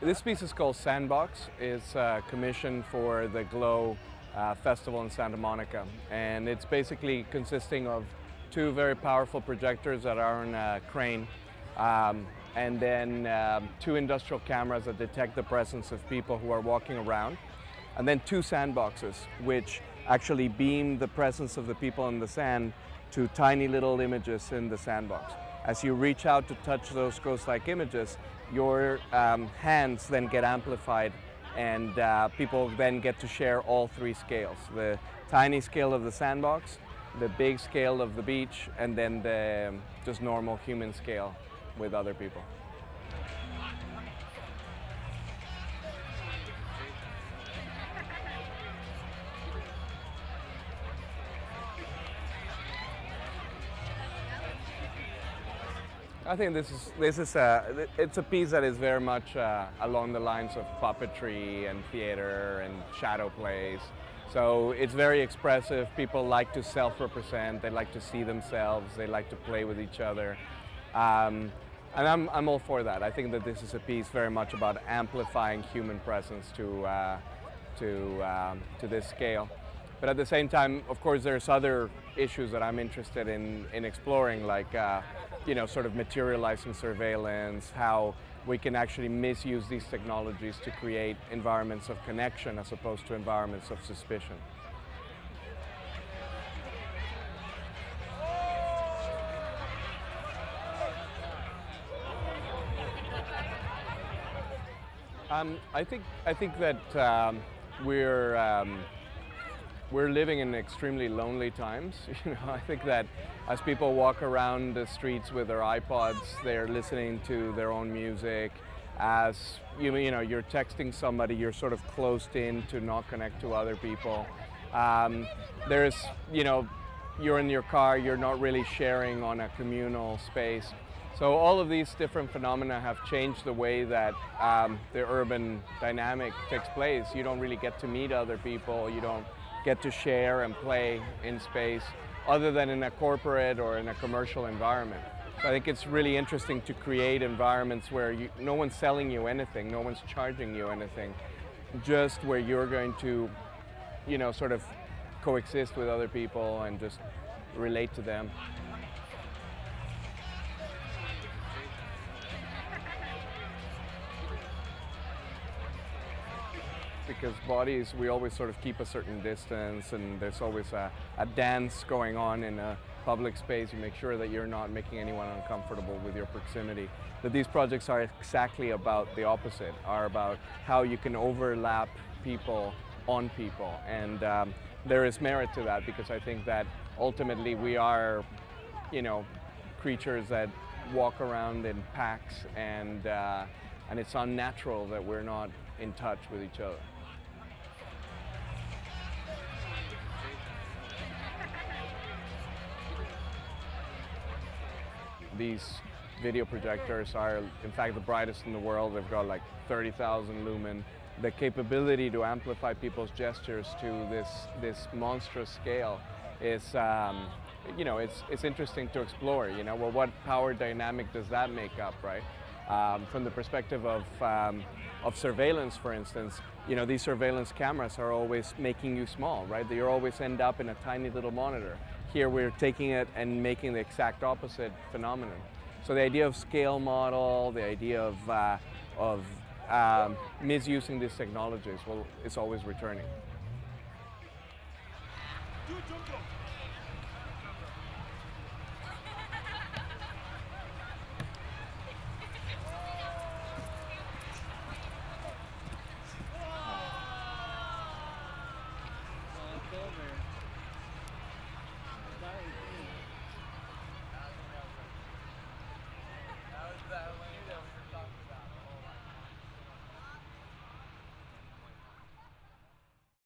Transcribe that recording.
This piece is called Sandbox. It's commissioned for the Glow Festival in Santa Monica. And it's basically consisting of two very powerful projectors that are on a crane, and then two industrial cameras that detect the presence of people who are walking around, and then two sandboxes, which actually beam the presence of the people in the sand to tiny little images in the sandbox. As you reach out to touch those ghost-like images, your hands then get amplified, and people then get to share all three scales. The tiny scale of the sandbox, the big scale of the beach, and then the just normal human scale with other people. I think it's a piece that is very much along the lines of puppetry and theater and shadow plays. So it's very expressive. People like to self-represent. They like to see themselves. They like to play with each other, and I'm all for that. I think that this is a piece very much about amplifying human presence to this scale. But at the same time, of course, there's other issues that I'm interested in exploring, like sort of materializing surveillance, how we can actually misuse these technologies to create environments of connection as opposed to environments of suspicion. I think that we're living in extremely lonely times. I think that as people walk around the streets with their iPods, they're listening to their own music. As you're texting somebody, you're sort of closed in to not connect to other people. You're in your car, you're not really sharing on a communal space. So all of these different phenomena have changed the way that the urban dynamic takes place. You don't really get to meet other people. You don't get to share and play in space other than in a corporate or in a commercial environment. So I think it's really interesting to create environments where no one's selling you anything, no one's charging you anything, just where you're going to, sort of coexist with other people and just relate to them. Because bodies, we always sort of keep a certain distance, and there's always a dance going on in a public space. You make sure that you're not making anyone uncomfortable with your proximity. But these projects are exactly about the opposite, are about how you can overlap people on people. And there is merit to that, because I think that ultimately we are, creatures that walk around in packs, and it's unnatural that we're not in touch with each other. These video projectors are, in fact, the brightest in the world. They've got like 30,000 lumen. The capability to amplify people's gestures to this monstrous scale is, it's interesting to explore. Well, what power dynamic does that make up, right? From the perspective of surveillance, for instance, these surveillance cameras are always making you small, right? They always end up in a tiny little monitor. Here we're taking it and making the exact opposite phenomenon. So the idea of scale model, the idea of misusing these technologies, well, it's always returning.